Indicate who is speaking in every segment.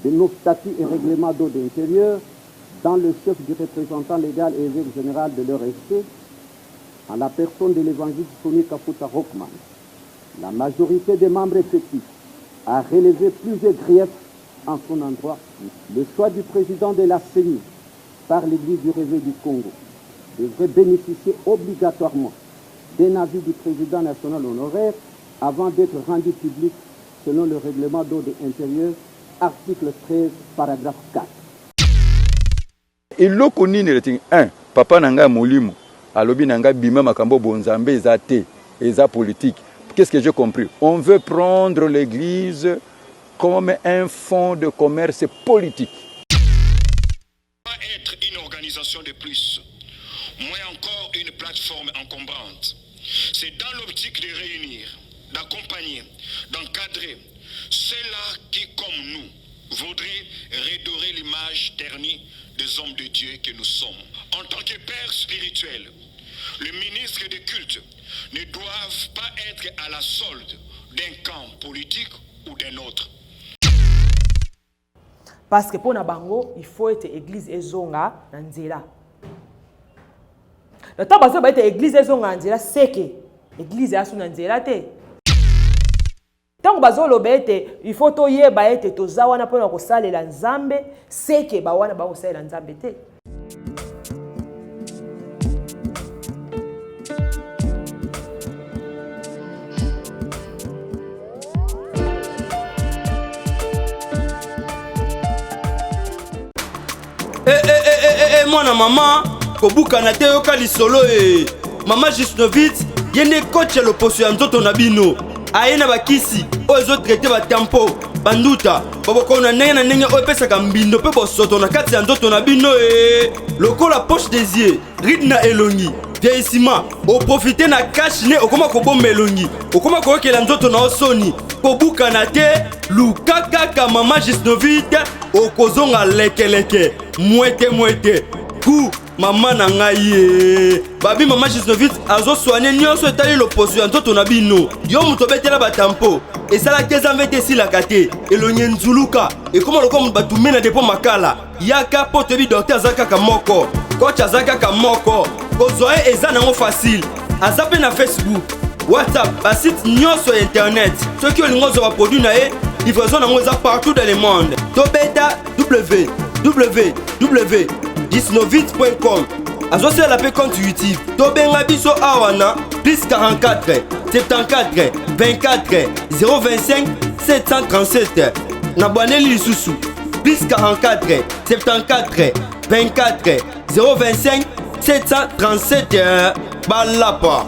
Speaker 1: de nos statuts et règlements d'eau d'intérieur dans le chef du représentant légal et évêque général de leur respect, en la personne de l'évangile Sonny Kafuta Rockman. La majorité des membres effectifs a relevé plusieurs griefs en son endroit. Le choix du président de la CENI par l'Église du Réveil du Congo devrait bénéficier obligatoirement d'un avis du président national honoraire avant d'être rendu public selon le règlement d'ordre intérieur, article 13, paragraphe 4.
Speaker 2: Et l'okoni ne retient un, papa nanga molimo, alobi nanga bima makambo bonzambe ezate, eza politique. Qu'est-ce que j'ai compris? On veut prendre l'église comme un fonds de commerce politique.
Speaker 3: Pas être une organisation de plus, moins encore une plateforme encombrante. C'est dans l'optique de réunir, d'accompagner, d'encadrer ceux-là qui, comme nous, voudraient redorer l'image ternie des hommes de Dieu que nous sommes. En tant que père spirituel, le ministre des cultes ne doivent pas être à la solde d'un camp politique ou d'un autre.
Speaker 4: Parce que pour Nabango, il faut être église ezonga nanzela. Le temps parce que l'église ezonga nanzela, c'est que l'église est nanzela te. Tant que lobete, il faut toye baete tozawana pona ko salela nzambe, c'est que bawana ba ko salela nzambe te.
Speaker 5: Mwana mama kobuka na te yoka lisolo mama Gisnovitz yene coach ya loposo ya nzoto na bino aye na bakisi oyo ezotraite batampo banduta babokona ndenge na ndenge oyo epesaka mbindo mpe bosoto na kati ya nzoto na bino lokola poche des yeux ride na elongi vieillissement oprofite na cash ne okoma kobomba elongi okoma koyokela nzoto na osoni kobuka na te luka kaka mama Gisnovitz okozonga lekeleke mwete ku mama na ngai babi mama Gisnovitz azo soigner nyonso etali loposo ya nzoto na bino yo muto betela batampo esala keza mvete silaka te elonye nzuluka ekoma lokoma mutu batume na depo makala yaka po toyebi docteur aza kaka moko coach aza kaka moko kozwa ye eza nango facile aza mpe na Facebook WhatsApp basite nyonso ya internet soki olingi ozwa baproduit na ye livraison nango eza partout dans le monde tobeta www.gisnovitz.com azosala pe compte YouTube tobenga biso awana plus 44 74 24 025 737 na bwaneli lisusu plus 44 74 24 025 737 balapa.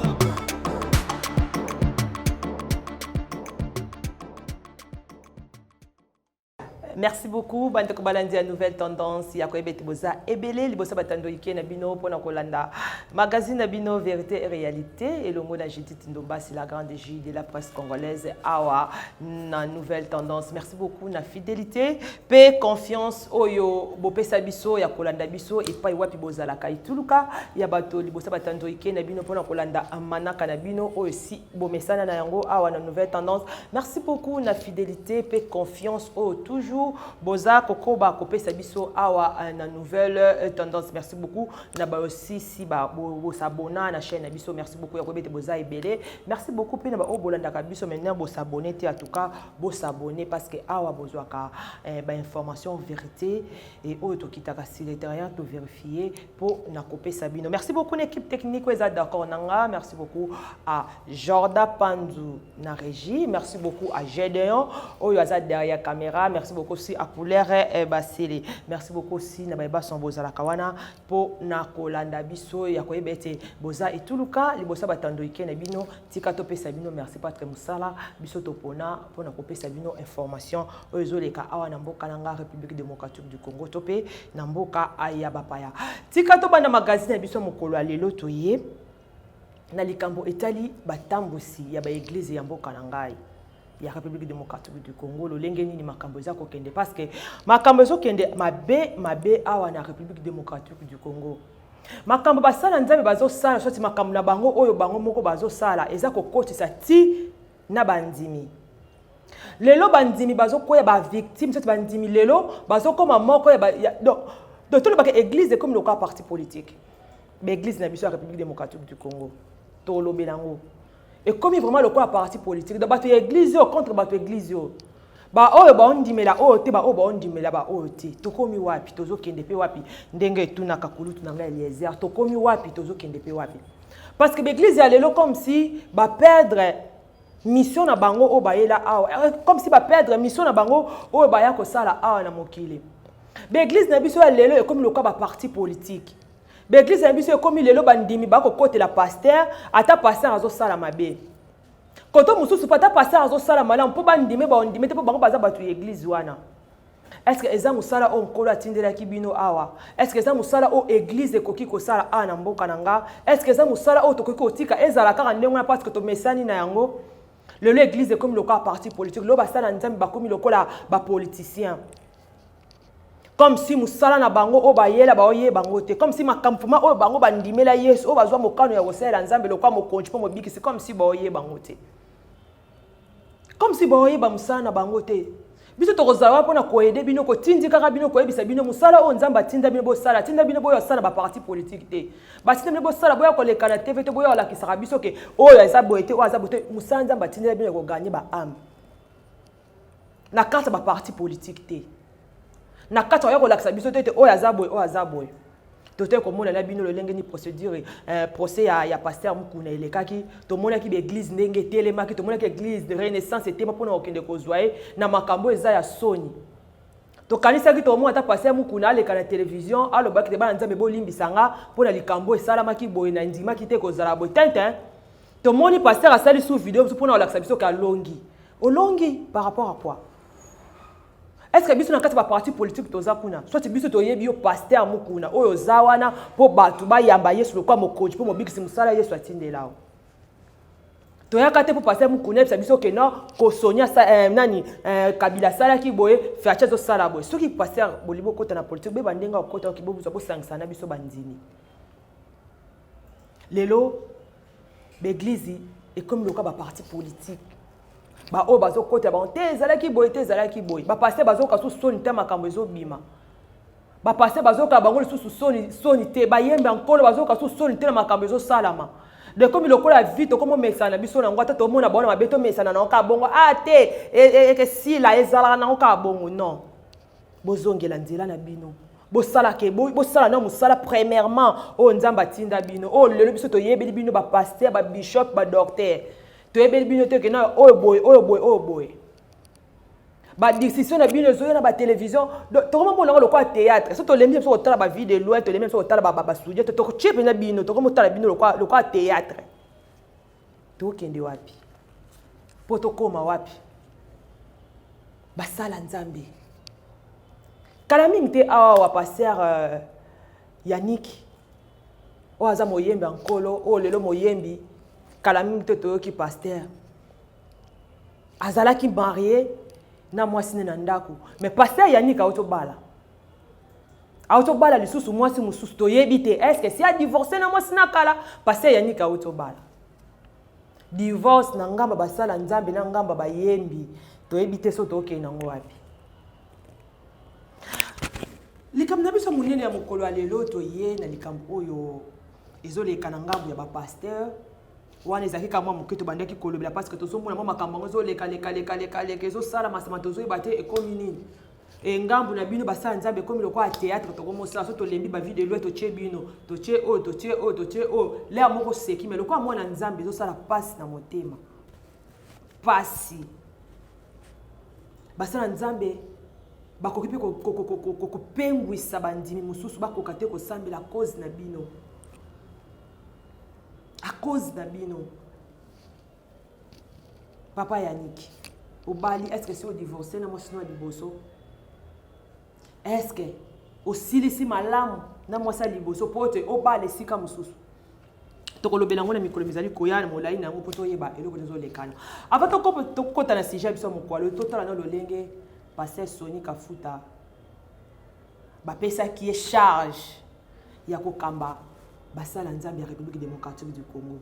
Speaker 4: Merci beaucoup. Bande ko balandi a nouvelle tendance ya ko ebeti boza ebele libosa batando ike na bino pona kolanda magazine na bino vérité et réalité et le mot na Judith Ndomba c'est la grande J de la presse congolaise awa na nouvelle tendance. Merci beaucoup na fidélité paix confiance oyo bopesa biso ya kolanda biso et pa wapi boza la kaituluka ya bato libosa batando ike na bino pona kolanda amanaka na bino oyo si bomesana na yango awa na nouvelle tendance. Merci beaucoup na fidélité paix confiance oyo toujours boza kokoba kopesa biso awa na nouvelle tendance. Merci beaucoup na ba aussi si ba bo s'abonner na chaîne na biso. Merci beaucoup ya kobete boza ebele. Merci beaucoup pe na ba obolanda ka biso maintenant bo s'abonner te en tout cas bo s'abonner parce que awa bozwa ka ba information vérité et auto kitaka si l'intérieur to vérifier pour na kopesa bino. Merci beaucoup l'équipe technique eza d'accord nanga. Merci beaucoup à Jordan Panzu na régie. Merci beaucoup à Gédéon oyo aza derrière caméra. Merci beaucoup aussi à couleur basile. Merci beaucoup aussi na baba son bozala kawana po na kolanda biso ya koyebete boza etuluka libosa batando ike na bino tika to pesa bino. Merci Patrick Musala biso to pona ko pesa bino information oyezoleka awa na mboka nanga République démocratique du Congo topé na mboka aya bapaya tika to bana magazine biso mokolo lelo toye na likambo etali batambusi ya ba église ya mboka nangai ya République démocratique du Congo lolenge nini makambo za ko kende parce que makambo zo kende mabe awa na République démocratique du Congo makambo basala nzambe bazo sala soti makambo na bango oyo bango moko bazo sala eza ko kotisa ti na bandimi Lelo bandimi bazo koya ba victime, cette bandimi lelo bazo comme mort koya ba donc tout le bac église comme le cas parti politique. Mais église na biso la République démocratique du Congo. To lo belango. Et comme vraiment le cas parti politique, donc bato église contre bato église yo. Ba oyo ba ondimela oyo te ba oyo ba ondimela ba oyo te. Tokomi wapi tozo kende pe wapi ndenge etuna kakulutu na ngai Eliezer. Tokomi wapi tozo kende pe wapi. Parce que l'église ya lelo comme si ba perdre mission na bango o ba yela awa, comme si ba perdre mission na bango o ba ya ko sala awa na mokili. L'église na biso ya lelo comme le cas ba parti politique. L'église na biso comme lelo bandimi ba ko côté la pasteur ata pasteur azo sala mabe. Quand on mususu pata pasteur azo sala malam po bandimi ba ondimi te po bango baza batu église wana. Est-ce que eza musala o nkolo atindela kibino awa? Est-ce que eza musala o église ekoki ko sala ana mboka nanga? Est-ce que eza musala o tokoki otika ezala kaka ndenge parce que to mesani na yango? L'église est comme le cas parti politique. Lo basala nzambe ba komi lokola ba politicien. Comme si musala na bango o ba yela ba oye bango te. Comme si makampuma o bango bandimela Yesu o bazwa mokano ya kosala nzambe lokwa mokonji po mobiki c'est comme si ba oye bango te. Comme si ba oye ba musala na bango te. Biso to kozawa pona ko aider bino ko tindika ka bino ko ebisa bino musala o nzamba tinda bino bo sala tinda bino bo yo sala ba parti politique te. Ba tinda bino bo sala bo ya ko lekana TV te bo yo la kisaka biso ke o ya za boete o za boete musala nzamba tinda bino ko gagner ba âme. Na carte ba parti politique te. Na carte ya ko la kisaka biso te o ya za boy o ya za boy. Tote ko mona la bino le lenge ni procédure procès ya pasteur Mukuna elekaki to mona ki be église ndenge telema ki to mona ki église de renaissance était pas pona okende ko zoaye na makambo eza ya soni to kanisa ki to mona ta pasteur Mukuna aleka na télévision alo ba ki te ba nzambe bo limbisanga pona likambo esala ki boye na ndima ki te ko zala boye tintin to moni pasteur asali sous vidéo pona olakisa biso ka longi olongi par rapport à quoi? Est-ce que biso na kati ba parti politique toza kuna soit biso to yebi yo pasteur Mukuna oyo zawana po batu ba yamba Yesu lokwa mokonji po mobikisi musala Yesu atindelao to ya kate po pasteur Mukuna biso ke no ko sonia sa nani kabila sala ki boye facha zo sala boye soki pasteur bolibo kota na politique be bandenga kota ki bobu zo sangisa na biso bandini lelo l'église est comme le cas ba parti politique. Ba o bazo kota ba te ezalaki boy ba passer bazo ka su soni te makambo ezo bima ba passer bazo ka bango su soni te ba yembe ankolo bazo ka su soni te na makambo ezo salama de comme lokola vite comme mesana biso na ngwata to mona bona mabeto mesana na ka bongo te ke sila ezala na ka bongo non bozongela nzela na bino bosala ke bosala na musala premièrement o nzamba tinda bino o lelo biso to yebeli bino ba pasteur ba bishop ba docteur to ebeli bino te ke na oyo boy ba décision na bino zo na ba télévision to comment bon le quoi théâtre so to lembi so tala ba vidéo loin to lembi so tala ba studio to chip na bino to comment tala bino le quoi théâtre to kende wapi poto koma wapi basala nzambe kala mingi te awa wa passer Yannick o aza moyembi ankolo o lelo moyembi kala mingi te toyoki pasteur azalaki marié na mwasi na ndako mais pasteur Yannick autobala lisusu mwasi mususu toyebi te est-ce que si a divorcé na mwasi na kala pasteur Yannick autobala divorce na ngamba basala nzambe na ngamba bayembi toyebi te so tokende nango wapi likambo na biso munene ya mokolo ya lelo toye na likambo oyo ezoleka na ngambo ya ba pasteur wana ezaki kama moketo bandaki kolobela parce que tozomona mwa makambo ngo leka ezosala masama tozoyeba te ekomi nini ngambo na bino basala nzambe ekomi lokwa théâtre tokomosala so tolembi ba video lwe totie bino totie o le amoko seki mais lokwa mwana nzambe ezosala pasi na motema pasi basala nzambe bakoki pe kopengwisa bandimi mosusu bakoka te kosambela à cause na bino à cause na bino papa Yannick obali est-ce que si o divorcé na mwasi na liboso est-ce que osilisi malamu na mwasi liboso pote obali sika mosusu tokolobela ngo na mikolo mizali koyana molai na ngo poto yeba eloko ezolekana avant tokota na sujet biso mokwalo totala na lolenge passer Soni Kafuta bapesa qui est charge ya kokamba basala nzambe ya République démocratique du Congo.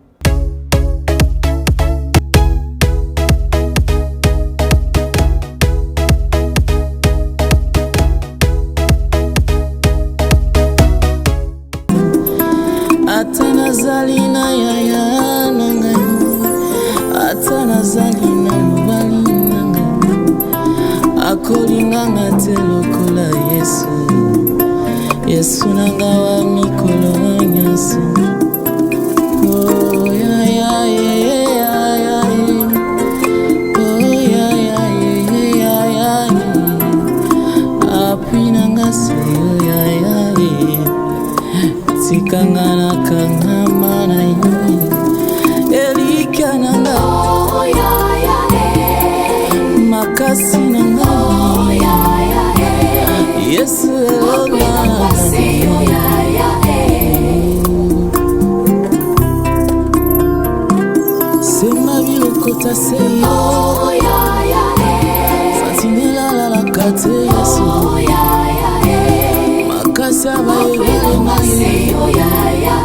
Speaker 6: te lokola Yesu Yesu nanga wa mikolo nyonso Oh ya ya ya ya Oh ya ya ya ya Api nanga se ya ya Tikanga na kangama na Elika nanga Oh ya ya Makasi nanga Oh ya ya Yesu makasi Oh ya ya Sema bilokota seyo Oh ya ya Fatimela la la kate Yesu Oh ya ya Makasi makasi Oh ya ya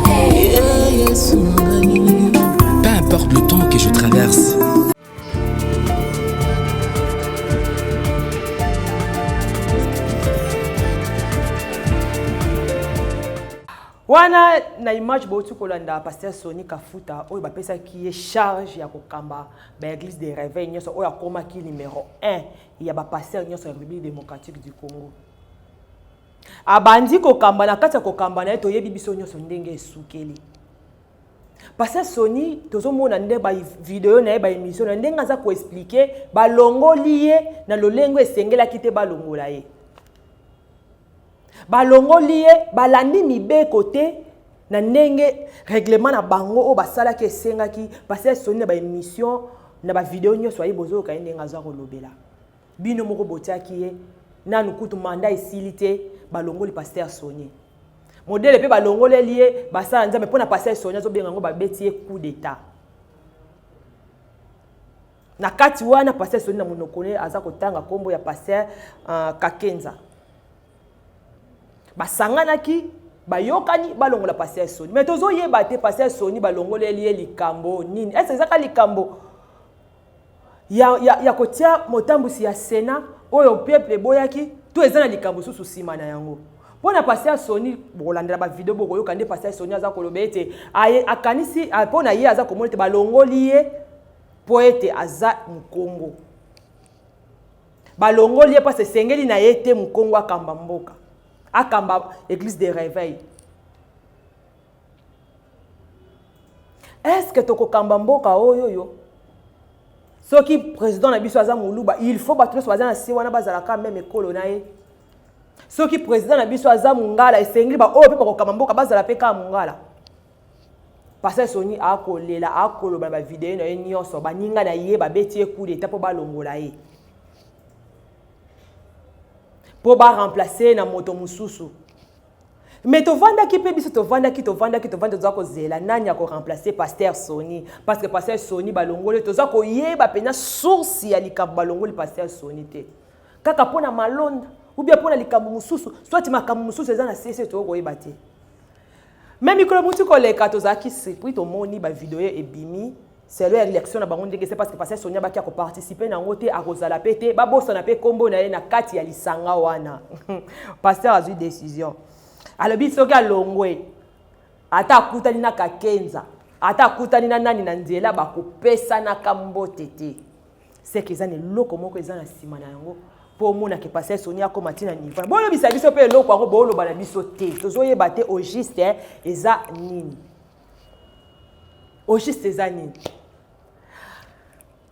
Speaker 6: Yesu ngani.
Speaker 7: Peu importe le temps que je traverse.
Speaker 4: Wana na image bautu kolanda pasteur Soni Kafuta oyo bapesa ki est charge ya kokamba ba église de réveil nyoso oyo akoma ki numéro 1 ya ba pasteur nyoso ya République démocratique du Congo. Abandi kokamba na kati ya kokamba na to yebi biso nyoso ndenge esukeli. Pasteur Soni tozomona nde ba video na ba émission na ndenge aza ko expliquer ba longoli ye na lolengo esengela kite ba longola ye. Balongoli ye balandi mibe côté na ndenge règlement na bango o basala ke senga ki passer sonner ba émission na ba vidéo nyo soyi bozo ka ndenge aza kolobela bino moko botiaki ye nanu kutu mandat isilité balongoli pasteur Soni modèle pe balongoli lié basala nzambe pona passer Soni zo benga ngo ba beti coup d'état na kati wana passer Soni na monokone aza kotanga kombo ya passer Kakenza basanganaki bayokani balongola pasteur Soni mais tozo yeba te pasteur Soni balongola lié likambo nini est-ce ezaka likambo ya kotia motambusi ya Sénat oyo peuple boyaki to ezana likambo susu sima na yango pona pasteur Soni bolandela ba vidéo boko yokande pasteur Soni aza kolobete akanisi pona ye aza komona te balongoli ye poete aza Mkongo balongoli ye parce sengeli na ye te Mkongo akamba mboka akamba église de réveil. Est-ce que toko kamba mboka oyo yo? Soki président na biso aza muluba, il faut battre so azana si wana bazala ka même ekolo na ye. Soki président na biso aza mungala esengi ba oyo pe ko kamba mboka bazala pe ka mungala. Pasteur Soni akolela akoloba ba vidéo na ye nyonso ba ninga na ye ba betie coup d'état po ba longola ye. Pour remplacer na moto mususu. Mais to vanda ki pe biso to vanda ki to ko zela nani ya ko remplacer pasteur Soni parce que pasteur Soni balongole to za ko yeba pena source ya likambo balongole pasteur Soni te. Kaka pona malonda ou bien pona likambo mususu soit makambo mususu eza na cesse to ko yeba te. Même mikolo mutu ko leka to za ki surpris to moni ba vidéo e bimi. C'est l'élection na bango ndenge c'est parce que pasteur Sonia baki a participer na ngote a kozala pété ba bossa na pe kombo na ye na kati ya lisanga wana pasteur a eu décision alors bisoki alongwe ata akutani na Kakenza ata akutani na nani na nzela ba kopesa na kambote te c'est que ezane loko moko ezana sima na yango po mona ke pasteur Sonia ko matina niva bolo bisa biso pe loko ngo bolo bana biso te tozoyeba te au juste eza nini au juste eza nini.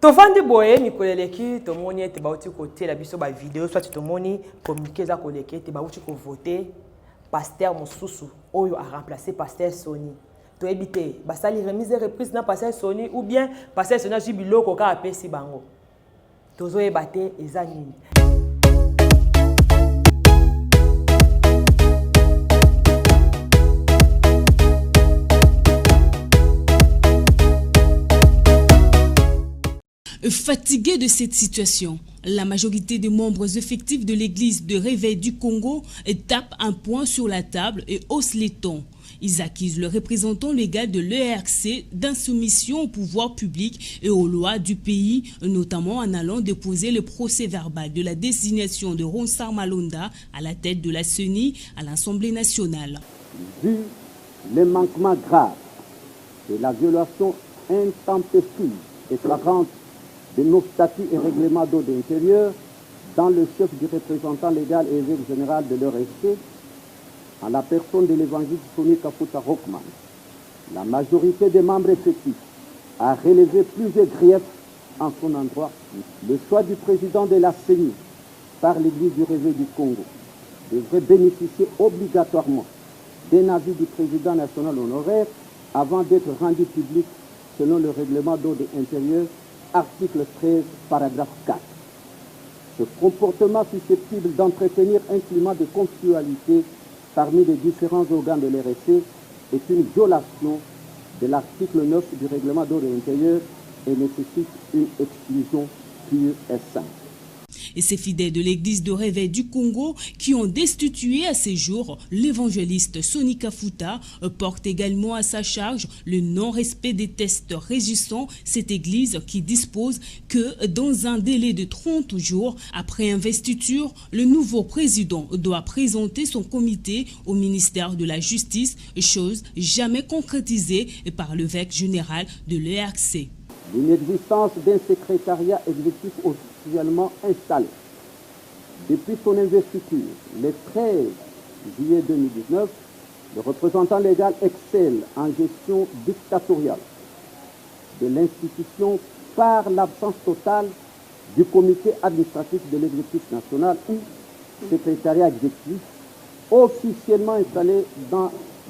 Speaker 4: Tovandi boye mikoleleki tomoni ete bauti côté la biso ba vidéo soit tomoni communiquer za koleke ete bauti ko voter pasteur mosusu oyo a remplacer pasteur Soni to ebite basali remise reprise na pasteur Soni ou bien pasteur Soni a jubiloko ka apesi bango tozo ebate eza nini.
Speaker 8: Fatigué de cette situation, la majorité des membres effectifs de l'église de réveil du Congo tapent un point sur la table et haussent les tons. Ils accusent le représentant légal de l'ERC d'insoumission au pouvoir public et aux lois du pays, notamment en allant déposer le procès verbal de la désignation de Ronsard Malonda à la tête de la CENI à l'Assemblée nationale.
Speaker 1: Vu les manquements graves et la violation intempestive et flagrante de nos statuts et règlements d'eau d'intérieur dans le chef du représentant légal et évêque général de l'ERSC, en la personne de l'évangile Sonny Kafuta Rockman, la majorité des membres effectifs a relevé plusieurs griefs en son endroit. Le choix du président de la CENI par l'Église du Réveil du Congo devrait bénéficier obligatoirement d'un avis du président national honoraire avant d'être rendu public selon le règlement d'ordre intérieur, article 13, paragraphe 4. Ce comportement susceptible d'entretenir un climat de conflictualité parmi les différents organes de l'RSC est une violation de l'article 9 du règlement d'ordre intérieur et nécessite une exclusion pure et simple.
Speaker 8: Et ces fidèles de l'église de Réveil du Congo qui ont destitué à ces jours l'évangéliste Sonny Kafuta portent également à sa charge le non-respect des tests régissant cette église qui dispose que dans un délai de 30 jours après investiture, le nouveau président doit présenter son comité au ministère de la Justice, chose jamais concrétisée par l'évêque général de l'ERC.
Speaker 1: L'inexistence d'un secrétariat exécutif officiellement installé depuis son investiture, le 13 juillet 2019, le représentant légal excelle en gestion dictatoriale de l'institution par l'absence totale du comité administratif de l'exécutif national ou secrétariat exécutif officiellement installé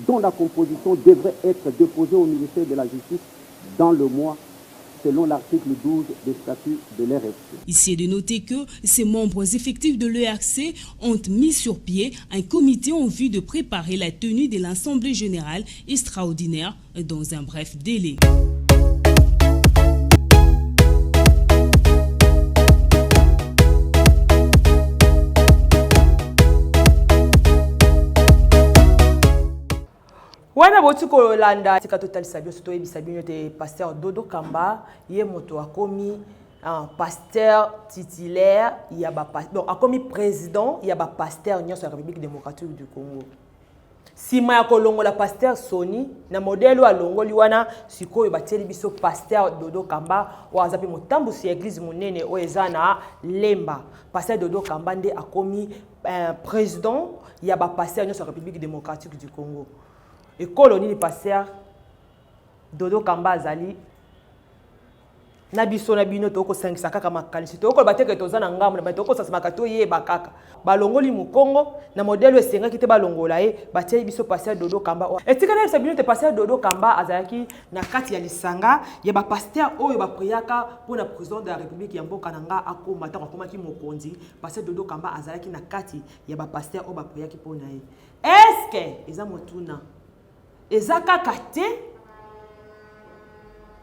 Speaker 1: dont la composition devrait être déposée au ministère de la Justice dans le mois selon l'article 12 des statuts de l'ERC.
Speaker 8: Ici est de noter que ces membres effectifs de l'ERC ont mis sur pied un comité en vue de préparer la tenue de l'Assemblée générale extraordinaire dans un bref délai.
Speaker 4: wana boti kolanda tika totalisa biso toyebisa bino te pasteur Dodo Kamba ye moto akomi pasteur titulaire ya ba donc akomi président ya ba pasteur nyonso ya République démocratique du Congo. Sima ya kolongola pasteur Sonny na modèle wa longoli wana sikoyo bateli biso pasteur Dodo Kamba wa azapi motambusi ya église monene o ezana Lemba. Pasteur Dodo Kamba nde akomi président ya ba pasteur nyonso ya République démocratique du Congo. Et colonie du pasteur Dodo Kamba azali na biso na bino toko 5 kaka makalisi toko bateke tozana ngamu na batoko sasa makato ye bakaka balongoli mu Congo na modèle esenga kite balongola ye batie biso pasteur Dodo Kamba etikana sa bino te pasteur Dodo Kamba azalaki na kati ya lisanga ya ba pasteur oyo ba priaka pour la président de la République ya mboka nanga akoma ta akoma ki mokonzi pasteur Dodo Kamba azalaki na kati ya ba pasteur oyo ba priaki pona ye est-ce que eza motuna ezaka kate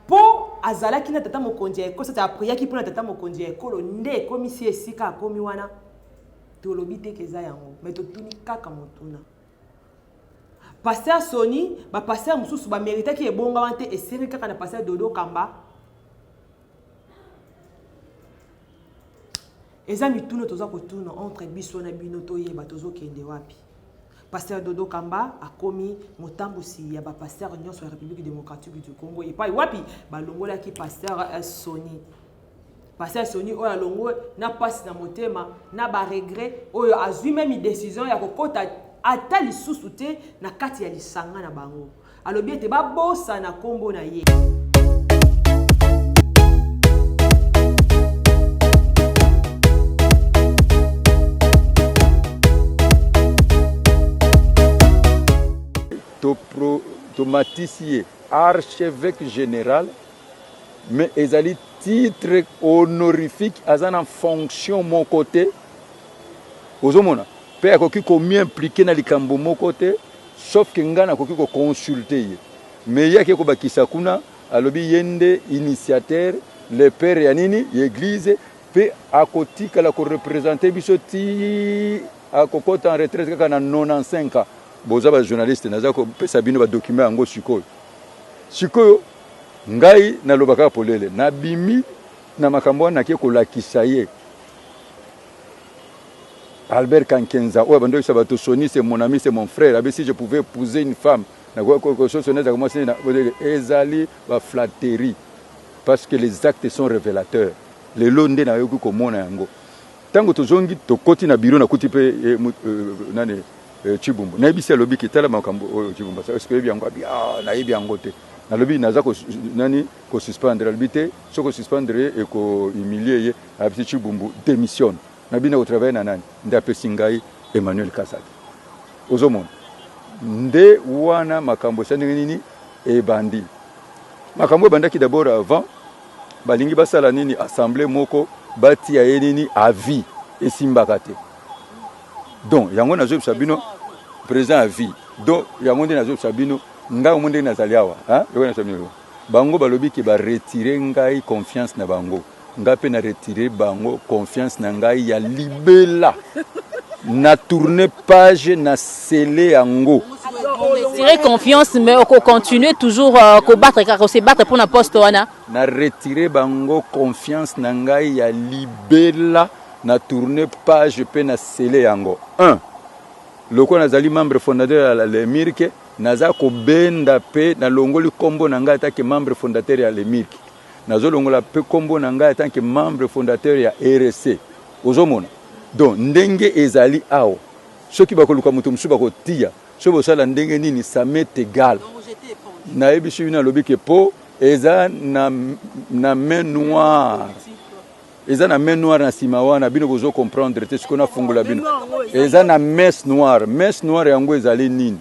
Speaker 4: po azalaki na tata mokonzi ya ekolo sata apriaki mpona tata mokonzi ya ekolo nde ekomisi esika akomi wana tolobi te keza yango me totuni kaka motuna pasteur Sonny bapasteur mosusu bameritaki ebonga wana te esengi kaka na pasteur Dodo Kamba eza mituna toza kotuna entre biso na bino toyeba tozokende wapi. Pasteur Dodo Kamba a commis motambusi ya ba pasteur nyonso ya République démocratique du Congo et pas wapi ba longola ki pasteur Sonny. Pasteur Sonny oyo longo na passe na motema na ba regret oyo azui même décision ya kokota ata lisusu te na kati ya lisanga na bango. Alobi ete ba bossa na kombo na ye.
Speaker 2: Matisier, archevêque général, mais ils ont titre honorifique, ils ont en fonction mon côté. Aux hommes, père qui est impliqué dans les cambos mon côté, sauf que ngana qui consulter. Mais il y a quelque chose qui s'accuna, alors il y a des initiateurs, les pères et anini, l'église, peut à côté qu'elle a représenté bisoti à côté en retraite quand on a 95 ans. Bozaba journaliste nazako pesa bino ba document yango sikoyo ngai na lobaka polele na bimi na makambo na ke kolakisa ye Albert Kankenza oyo bando sabato Sonny c'est mon ami c'est mon frère abi si je pouvais épouser une femme na quelque chose sonné comme ça na ezali ba flatterie parce que les actes sont révélateurs les londe na yoku komona yango tango tozongi tokoti na bureau na kuti pe nani Chibumbu na ebisi alobi kitala makambo oyo Chibumbu ça est-ce que bien ngwa na yebi yango te na lobi naza ko nani ko suspendre albité so ko suspendre et ko humilier ye abisi Chibumbu démissionne na bina au travail na nani ndape singai Emmanuel Kasadi ozomona nde wana makambo sandenge nini e bandi makambo bandaki d'abord avant balingi basala nini assemblée moko bati ya nini avis esimbaka te donc yango nazo sabino président avis donc yango nde nazo sabino nga monde nazali awa hein yoko na sabino bango balobi ki ba retirer ngai confiance na bango nga pe na retirer bango confiance na ngai ya libela na tourner page na scellé yango
Speaker 9: retirer confiance mais on continue toujours combattre car on se battre pour na poste wana
Speaker 2: na retirer bango confiance na ngai ya libela na tourner page pe na scellé yango 1 loko nazali membre fondateur ya l'Emirke naza ko benda pe na longoli kombo na ngai atake membre fondateur ya l'Emirke nazo longola pe kombo na ngai atake membre fondateur ya RSC ozomona donc ndenge ezali awo soki bakoluka mutu musu bakotia so bosala ndenge nini ça m'est égal na ebisu na lobi ke po eza na main noire eza na main noire na simawana bino bozo comprendre te ce qu'on a fungula bino eza na messe noire yango ezali nini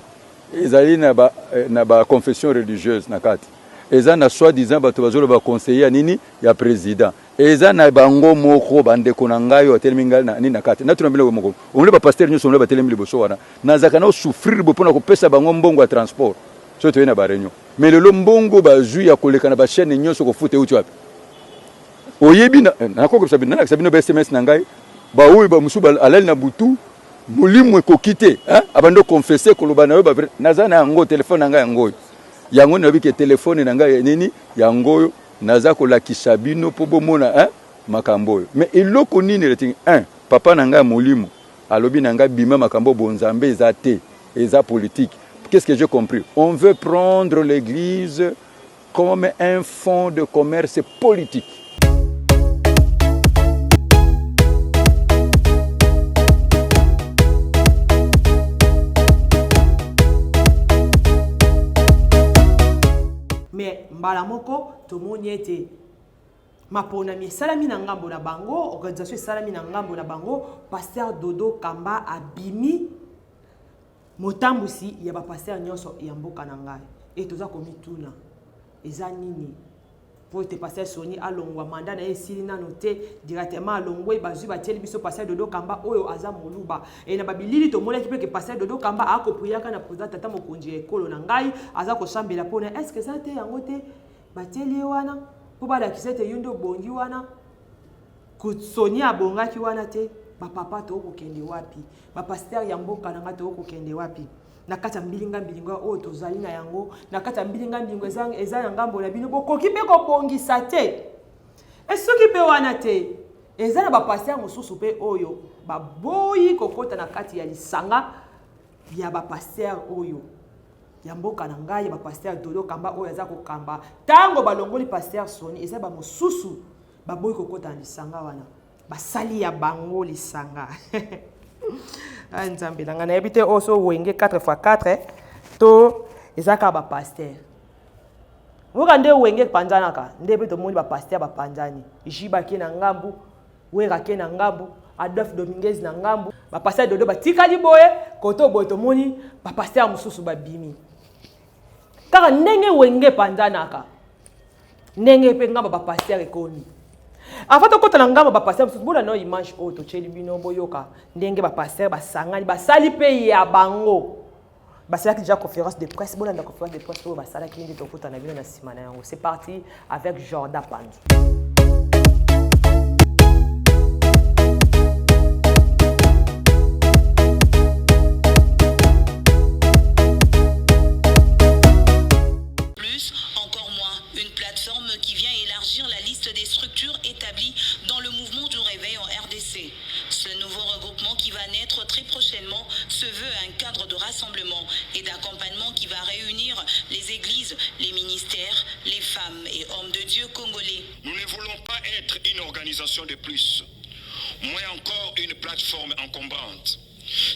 Speaker 2: ezali na ba confession religieuse na kati eza na soi-disant bato bazolo ba conseiller nini ya président eza na bango moko bandeko na ngai otelemi ngai na nini na kati na tunambele moko omule ba pasteur nyo somule ba telemi liboso wana nazaka na souffrir bopona ko pesa bango mbongo ya transport so to ena ba réunion mais le mbongo ba ju ya koleka na ba chaîne nyo so ko fute uti wapi oyebi na ko sabina na sabina ba SMS na ngai ba oyi ba musu ba alali na butu mulimu ekokite hein abando confesser koloba na yo ba nazana yango téléphone na ngai yango yango na biki telefone na ngai nini yango naza kolakisa bino po bomona hein makambo mais eloko nini le ting 1 papa na ngai molimo alobi na ngai bima makambo bonzambe eza te eza politique qu'est-ce que j'ai compris on veut prendre l'église comme un fonds de commerce politique.
Speaker 4: Mais mbalamoko tomoni ete mapona mi salami na ngambo na bango organisation salami na ngambo na bango pasteur Dodo Kamba abimi motambusi ya ba pasteur nyonso ya mboka na ngai et toza komituna eza nini pour te pasteur Soni alongwa mandat na esili nano te directement alongwe bazui batieli biso pasteur Dodo Kamba oyo aza moluba et na babilili to mona kipe ke pasteur Dodo Kamba akopriaka na président tata mokonzi ekolo na ngai aza ko sambela pona est-ce que ça te yango te batieli wana po bala kisete yundo bongi wana Soni abongaki wana te ba papa to ko kende wapi ba pasteur ya mboka na ngato ko kende wapi na kata mbilinga o tozali na yango na kata mbilinga eza na ngambo na bino bokoki pe ko bongisa te esoki pe wana te eza na ba pasteur mosusu pe oyo ba boyi kokota na kati ya lisanga ya ba pasteur oyo ya mboka na ngai ba pasteur Dodo Kamba oyo aza ko kamba tango balongoli pasteur Soni eza ba mosusu ba boyi kokota na lisanga wana basali ya bango lisanga nzambe nanga na yebite oso wenge 4x4 to ezaka ba pasteur woka nde wenge panzana ka nde pe to moni ba pasteur ba panzani jiba ke na ngambu wera ke na ngambu Adolphe Dominguez na ngambu ba pasteur Dodo batikali boye koto boye to moni ba pasteur mususu ba bimi kaka ndenge wenge panzana ka ndenge pe ngamba ba pasteur ekoni afata kota na ngamba ba pasteur mususu bona no image oto cheli bino boyoka ndenge ba pasteur basangani basali pe ya bango basala déjà conférence de presse bona na conférence de presse oyo basala ki ndi to kota na bino na sima na yango c'est parti avec Jordan Pandu.
Speaker 10: Dans le mouvement du réveil en RDC. Ce nouveau regroupement qui va naître très prochainement se veut un cadre de rassemblement et d'accompagnement qui va réunir les églises, les ministères, les femmes et hommes de Dieu congolais.
Speaker 3: Nous ne voulons pas être une organisation de plus. moins encore une plateforme encombrante.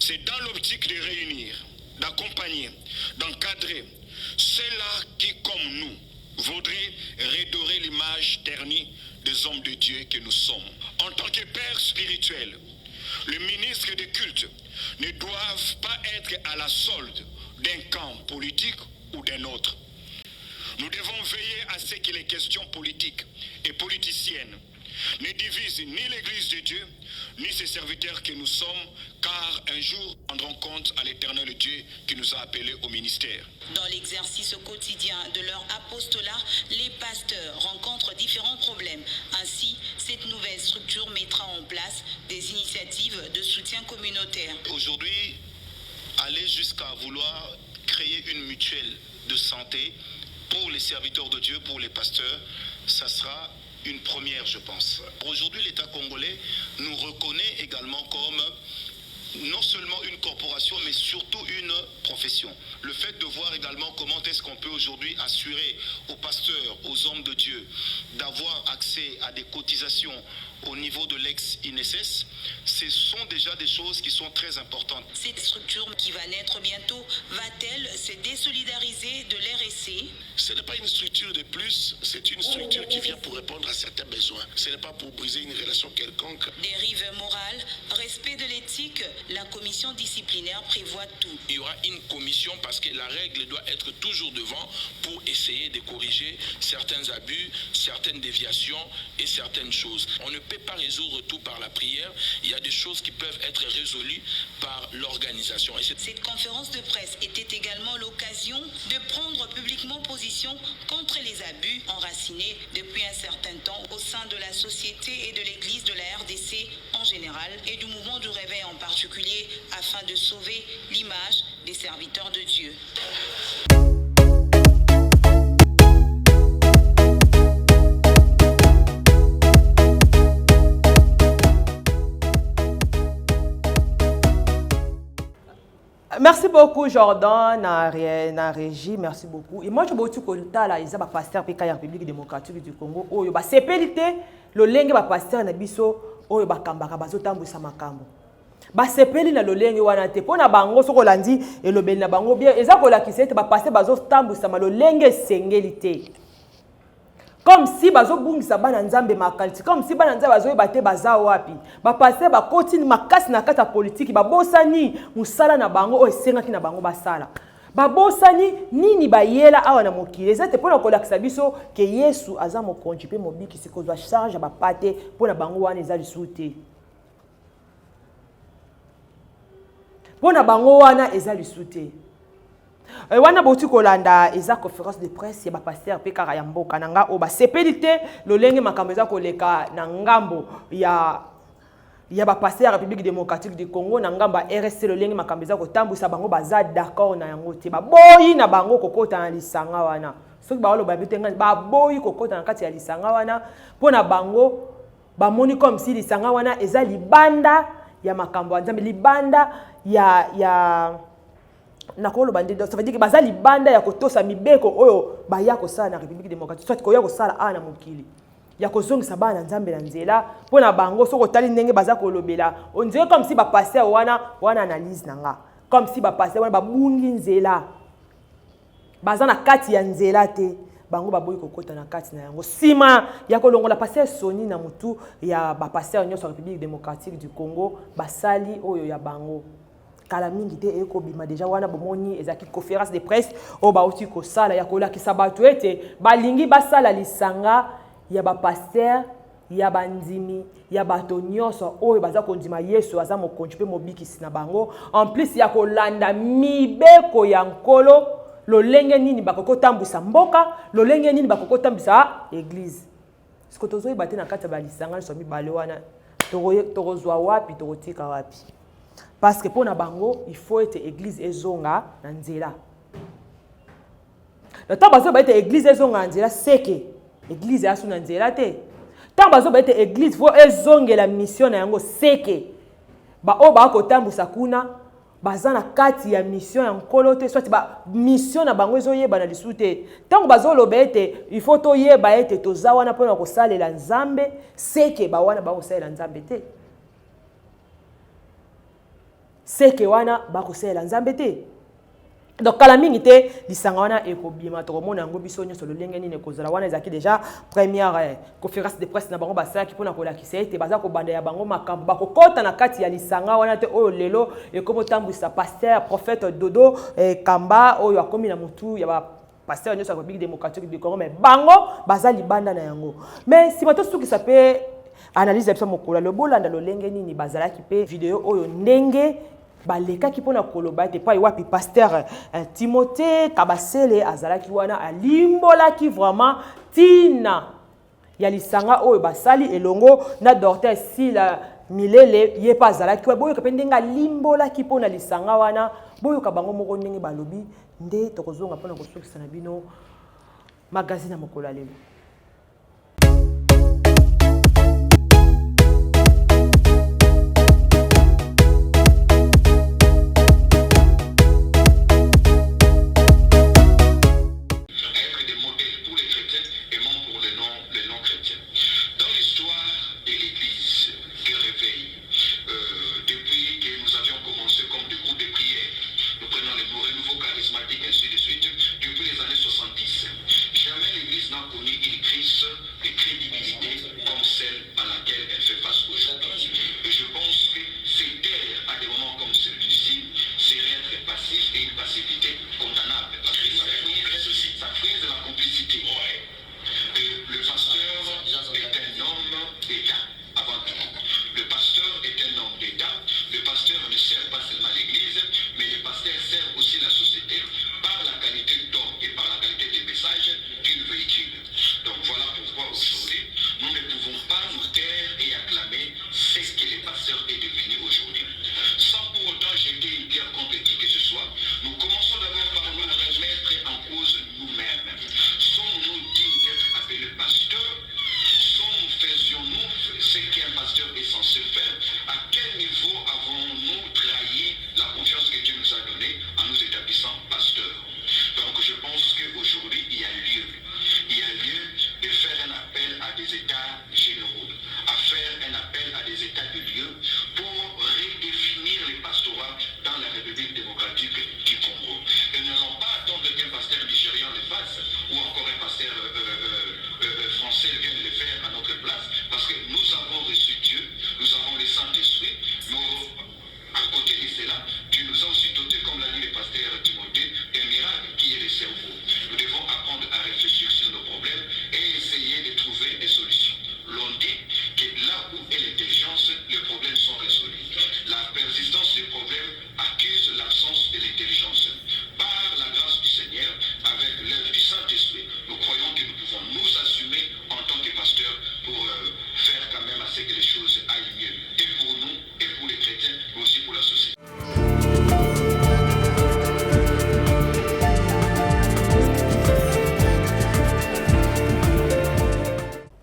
Speaker 3: C'est dans l'optique de réunir, d'accompagner, d'encadrer ceux-là qui, comme nous, voudraient redorer l'image ternie des hommes de Dieu que nous sommes. En tant que père spirituel, le ministre des cultes ne doivent pas être à la solde d'un camp politique ou d'un autre. Nous devons veiller à ce que les questions politiques et politiciennes ne divisent ni l'Église de Dieu, ni ses serviteurs que nous sommes, car un jour nous rendrons compte à l'éternel Dieu qui nous a appelés au ministère.
Speaker 10: Dans l'exercice quotidien de leur apostolat, les pasteurs rencontrent différents problèmes. Ainsi, cette nouvelle structure mettra en place des initiatives de soutien communautaire.
Speaker 11: Aujourd'hui, aller jusqu'à vouloir créer une mutuelle de santé pour les serviteurs de Dieu, pour les pasteurs, ça sera une première, je pense. Aujourd'hui, l'État congolais nous reconnaît également comme non seulement une corporation, mais surtout une profession. Le fait de voir également comment est-ce qu'on peut aujourd'hui assurer aux pasteurs, aux hommes de Dieu, d'avoir accès à des cotisations au niveau de l'ex-INSS, ce sont déjà des choses qui sont très importantes.
Speaker 10: Cette structure qui va naître bientôt, va-t-elle se désolidariser de l'RSC?
Speaker 3: Ce n'est pas une structure de plus, c'est une structure qui vient pour répondre à certains besoins. Ce n'est pas pour briser une relation quelconque.
Speaker 10: Dérive morale, respect de l'éthique, la commission disciplinaire prévoit tout.
Speaker 11: Il y aura une commission parce que la règle doit être toujours devant pour essayer de corriger certains abus, certaines déviations et certaines choses. On ne peut pas résoudre tout par la prière. Il y a des choses qui peuvent être résolues par l'organisation.
Speaker 10: Cette conférence de presse était également l'occasion de prendre publiquement position contre les abus enracinés depuis un certain temps au sein de la société et de l'Église de la RDC en général et du mouvement du réveil en particulier afin de sauver l'image des serviteurs de Dieu.
Speaker 4: Merci beaucoup Jordan, na régie, merci beaucoup. Et moi je veux dire là, ils ont pasteur PK en République démocratique du Congo. Oh yo ba sepelité, le lenge ba pasteur na biso, oh yo ba kambaka bazotambusa makambo. Ba sepeli na lo lenge wana te pona bango soko landi et le bel na bango bien. Eza ko la kisete ba pasteur bazotambusa ma lo lenge sengelité. Comme si bazo bungisa bana nzambe makalti, comme si bana nzambe bazo bate baza wapi. Ba passer ba continue makasi na kata politique ba bosani musala na bango o esenga ki na bango basala. Ba bosani nini ba yela awa na mokili. Ezate pona ko lakisa biso ke Yesu aza mokonzi pe mobiki siko doit charge ba pate pona bango wana eza lisute. Pona bango wana eza lisute. Wana boti kolanda eza conférence de presse ya ba pasteur pe kaka ya mboka nanga o ba sepelité lolenge makambo eza koleka na ngambo ya ba pasteur ya République démocratique du Congo na ngamba RSC lolenge makambo eza kotambusa bango baza d'accord na yango te ba boyi na bango kokota na lisanga wana soki ba loba bitenga ba boyi kokota na kati ya lisanga wana pona bango ba moni comme si lisanga wana eza libanda ya makambo ya Nzambe libanda ya nakolo bandido ça veut dire que bazali banda ya kotosa mibeko oyo baya ko sala na République démocratique soit ko ya ko sala ana mokili ya kozongisa bana Nzambe na nzela pona bango soko tali ndenge baza kolobela on dirait comme si ba passer wana analyse nanga comme si ba passer wana ba bungi nzela baza na kati ya nzela te bango baboyi kokota na kati na yango sima ya kolongola passer soni na mutu ya ba passer nyonso République démocratique du Congo basali oyo ya bango kala mingi te eko bima déjà wana bomoni ezaki conférence de presse o ba uti ko sala ya kola ki sabatu ete balingi basala lisanga ya ba pasteur ya bandimi ya bato nyonso oyo baza kondima Yesu aza mokonzi pe mobikisi na bango en plus ya kolanda mibeko ya nkolo lolenge nini bakokotambusa mboka lolenge nini bakokotambisa église siko tozoyi bate na kati ya balisanga so mibale wana tokozwa wapi tokotika wapi. Parce que pour na bango, il faut être église ezonga na nzela. Le temps bazo ba être église ezonga na nzela, c'est que église asu na nzela te. Tant bazo ba être église faut ezonga la mission na yango, c'est que ba o ba ko tambusa kuna baza na kati ya mission ya nkolo te soit ba mission na bango ezoyeba na lisute. Tant bazo lobete, il faut to yeba ete toza wana pona ko salela Nzambe, c'est que ba wana ba ko salela Nzambe te. seke wana bakosalela nzambe te. Donc kala mingi te lisanga wana ekobima tokomona yango biso nyonso lolenge nini ekozala wana ezalaki déjà première conférence de presse na bango basalaki mpona kolakisa ete baza kobanda ya bango makambo bakokɔta na kati ya lisanga wana te oyo lelo ekobotambwisa pasteur prophète Dodo Kamba oyo akomi na motu ya pasteur nyonso ya République démocratique du Congo, mais bango baza libanda na yango. Mais si bato sukisa pe analyse ya biso mokolo lobolanda lolenge nini bazalaki pe vidéo oyo ndenge baleka ki pona koloba te pa wapi pasteur Timothée Kabasele azalaki wana alimbola ki vraiment tina ya lisanga oyo basali elongo na docteur Sila Milele ye pa azalaki boyo ka pendenga limbola ki pona lisanga wana boyo ka bango moko ndenge balobi nde tokozonga pona kosukisa na bino magazine mokolo lelo.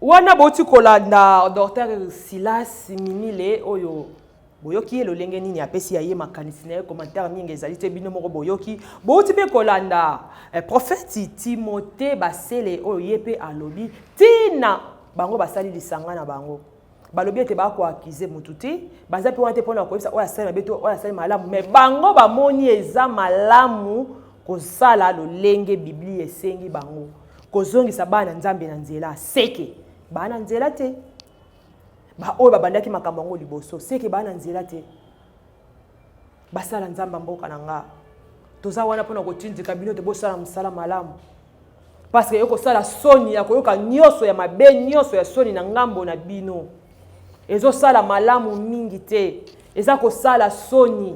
Speaker 4: Wana boti kolanda docteur Silas Minile oyo boyoki lolenge nini apesi ya ye makanisi na commentaire mingi ezali te bino moko boyoki boti pe kolanda prophète Timothée Basele oyo yepe alobi tina bango basali lisanga na bango balobi ete ba ko accuser mutu te baza pe wante pona ko yebisa oya sala beto oya sala malamu mais bango bamoni eza malamu kosala lolenge biblia esengi bango kozongisa bana nzambe na nzela seke bana nzela te ba oyo babandaki makambo ngo liboso seke bana nzela te basala nzamba mboka nanga toza wana pona kotindika bino te bosala musala malamu parce que yoko sala soni ya koyoka nyoso ya mabe nyoso ya soni na ngambo na bino ezo sala malamu mingi te eza ko sala soni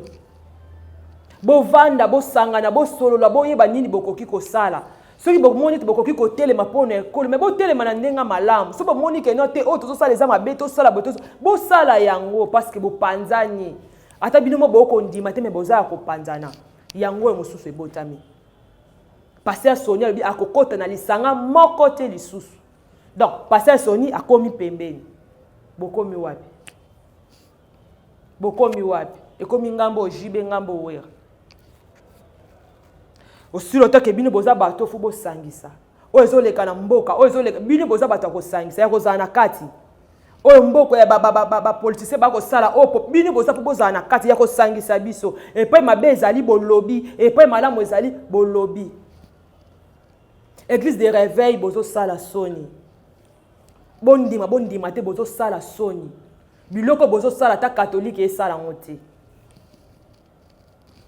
Speaker 4: bovanda bosangana bosolola boyeba nini bokoki kosala soki bomoni te bokoki kotelema pona ekolo mais botelema na ndenga malamu so bomoni ke no te o tozosala eza mabe tosala boto bosala yango parce que bopanzani ata bino mo boko ndima te me bozala kopanzana yango mosusu ebotami pasteur Soni alobi akokota na lisanga moko te lisusu donc pasteur Soni akomi pembeni bokomi wapi ekomi ngambo jibe ngambo wera osilo toke bino boza bato fu bosangisa oyo ezoleka na mboka oyo ezoleka bino boza bato akosangisa ya kozala na kati oyo mboko ya ba politicien ba ko sala o bino boza po boza na kati ya ko sangisa biso et puis mabe ezali bolobi et puis malamu ezali bolobi. Église de réveil bozo sala soni. Bondima te bozo sala soni. Biloko bozo sala ta catholique et sala ngote.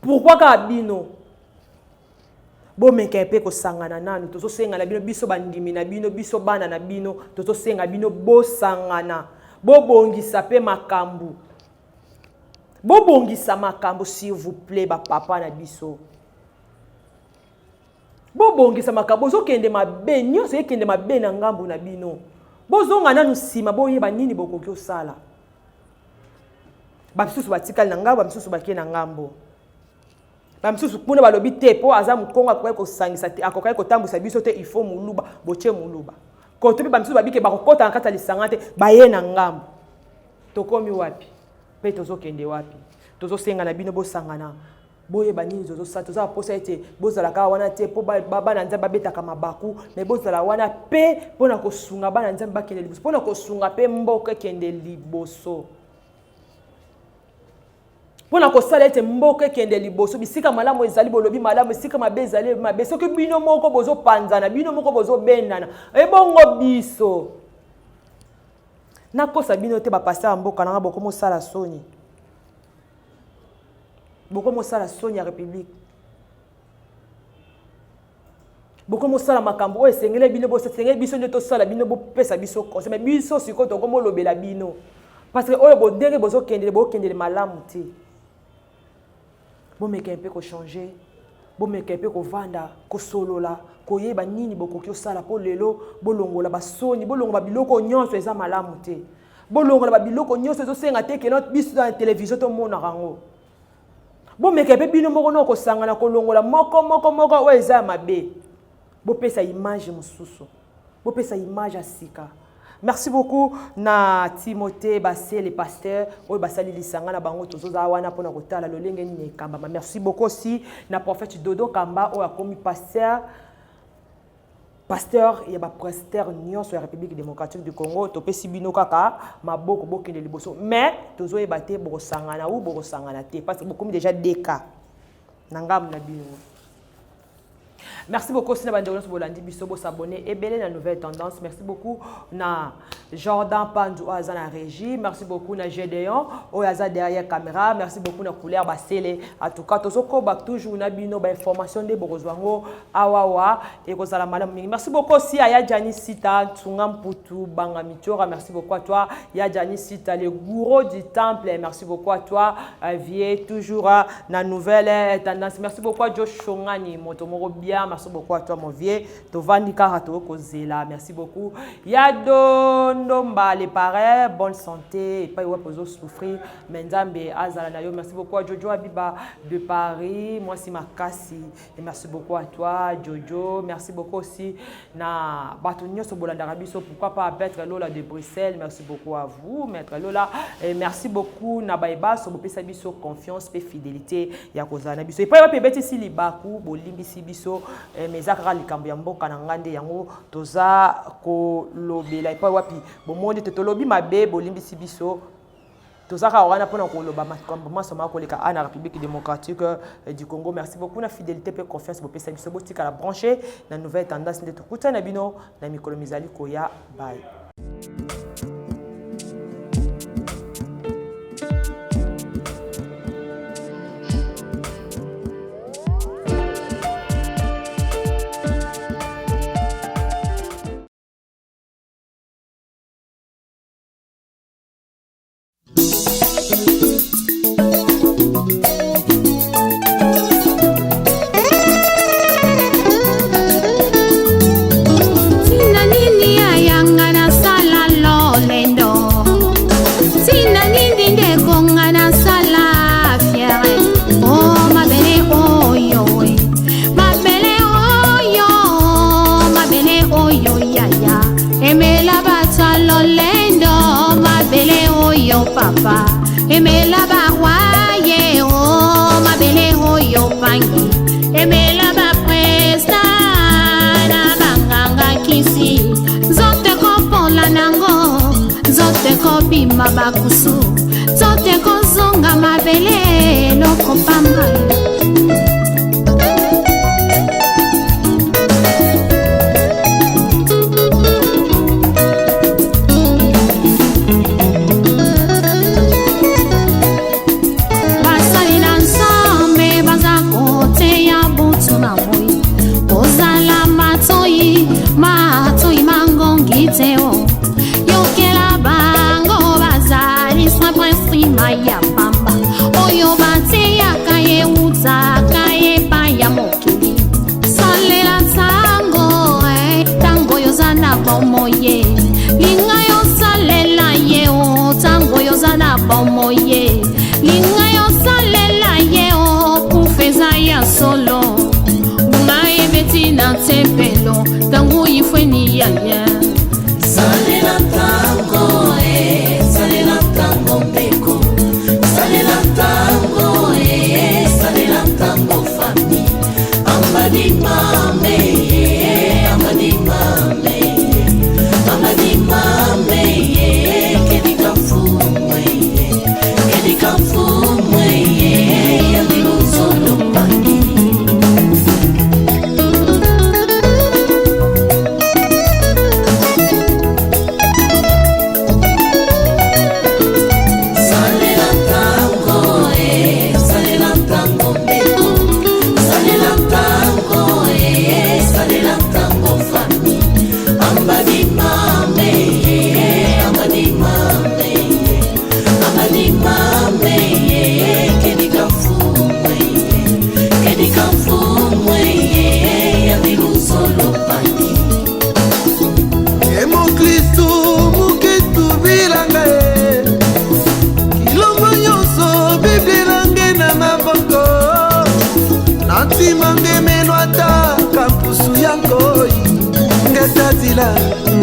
Speaker 4: Pourquoi ka bino? Bo mekepe ko sangana nanu tozo senga na bino biso bandimi na bino biso bana na bino tozo senga bino bo sangana bo bongisa pe makambu bo bongisa makambu s'il vous plaît ba papa na biso bo bongisa makambu zo kende mabe nyonso ekende mabe na ngambu na bino bo zonga nanu sima bo yeba nini bokoki osala ba bisusu batikali na ngambu ba bisusu bakie na ngambu. Bamsusu kuna balobi te po aza mukonga kwa ko sangisa te akokai ko tambusa biso te il faut muluba boche muluba ko to bamsusu babike bakokota nkata lisanga te baye na ngambu tokomi wapi pe tozo kende wapi tozo senga na bino bo sangana boye banini zozo sa toza posa ete bozala ka wana te po baba na nzamba betaka mabaku mais bozala wana pe pona ko sunga bana nzamba kende liboso pona ko sunga pe mboka kende liboso. Pona ko sala ete mboka kende liboso bisika malamu ezali bolobi malamu bisika mabe ezali mabe soki bino moko bozo panzana bino moko bozo bendana ebongo biso nakosa bino te ba pasteur mboka na boko mo sala soni ya république boko mo sala makambo o esengele bino bo sengele biso nyoto sala bino bo pesa biso conseil mais biso siko to komo lobela bino parce que oyo bo denge bozo kende malamu te. Bon mais qu'un peu ko changer bon mais qu'un peu ko vanda ko solola ko yeba nini bokoki osala po lelo bolongola basoni bolongola biloko nyonso eza malamu te bolongola biloko nyonso ezo senga te ke notre biso dans la télévision to mona rango bon mais qu'un peu bino moko no ko sangana ko longola moko o eza mabe bo pesa image mususu bo pesa image asika. Merci beaucoup na Timothée Bassé les pasteurs oyo basali lisanga na bango tozoza wana pona kotala lolenge ni kamba. Merci beaucoup aussi na prophète Dodo Kamba oyo akomi pasteur ya ba pasteur nyonso ya République démocratique du Congo topesi bino kaka maboko bokende liboso mais tozoyeba te bokosangana ou bokosangana te parce que bokomi déjà deux cas nangam na bino. Merci beaucoup si na bandeko nyonso bolandi biso bo s'abonner ebele na nouvelle tendance. Merci beaucoup na Jordan Pandu aza na régie. Merci beaucoup na Gédéon oyo aza derrière caméra. Merci beaucoup na couleur basele. En tout cas tozoko bak toujours na bino ba information de bokozwango awawa et kozala malamu mingi. Merci beaucoup aussi à Yadjani Sita Tsunga Mputu Banga Mitora. Merci beaucoup à toi Yadjani Sita le gourou du temple. Merci beaucoup à toi Vie toujours na nouvelle tendance. Merci beaucoup à Josh Shongani Motomoro bien. Merci beaucoup à toi mon vieux. Tovandi Karato Kozela. Merci beaucoup. Yadonomba les parents, bonne santé et pas ouais poser souffrir. Menzambe Azala Nayo. Merci beaucoup à Jojo Abiba de Paris. Moi c'est Makasi. Et merci beaucoup à toi Jojo. Merci beaucoup aussi na Batonio Sobola d'Arabiso. Pourquoi pas Maître Lola de Bruxelles. Merci beaucoup à vous Maître Lola. Et merci beaucoup na Baïba Sobope Sabiso confiance et fidélité. Yakozana Biso. Et pas ouais bête ici Libaku Bolimbi Sibiso. Mais akara likambo ya mboka na ngande yango toza ko lobela epa wapi bomonde te tolobi mabe bolimbisi biso toza ka wana pona ko loba makambo masoma ko leka ana République démocratique du Congo. Merci beaucoup na fidélité pe confiance bo pesa biso botika la brancher na nouvelle tendance de tukuta na bino na mikolo mizali koya bye.
Speaker 6: Nani ni ayanga na salalo
Speaker 12: eza ya solo bunga ebeti na tempelo tangu ifweni yaya
Speaker 6: salela tango salela tango mbeko salela tango salela tango fami amadi mame amadi mame amadi mame kedika fumwe kedika fumwe yalilu solo pani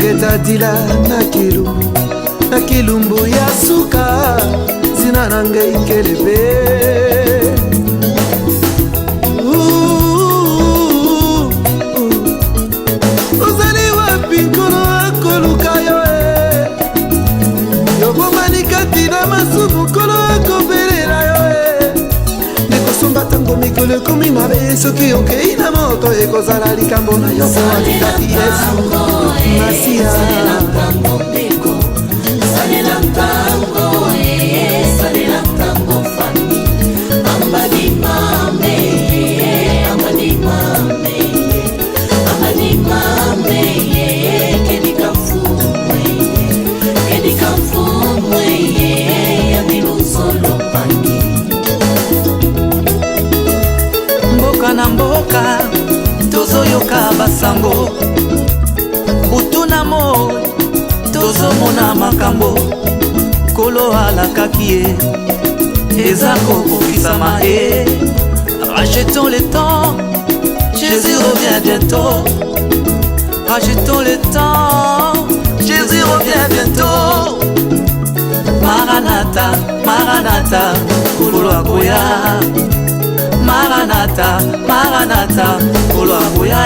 Speaker 13: ngetadila na kilumbu ya suka zina nange ikelebe uzali wapi nkolo akoluka yo yobomani kati na masumu nkolo akobelela yo nekosomba tango mikolo ekomi mabe soki okei na moto ekozala likambo na yo po alikati yesu Masia
Speaker 6: salela tango mbeko salela tango salela tango fami amadi mame amadi mame amadi mame kedika fumwe yamilu solo pani
Speaker 13: mboka na mboka tozoyoka basango butunamo tozomona makambo kolo alakaki ye eza kokokisama ye rachetons le temps Jésus revient bientôt rachetons le temps Jésus revient bientôt Maranatha Maranatha kolo akoya Maranatha Maranatha kolo akoya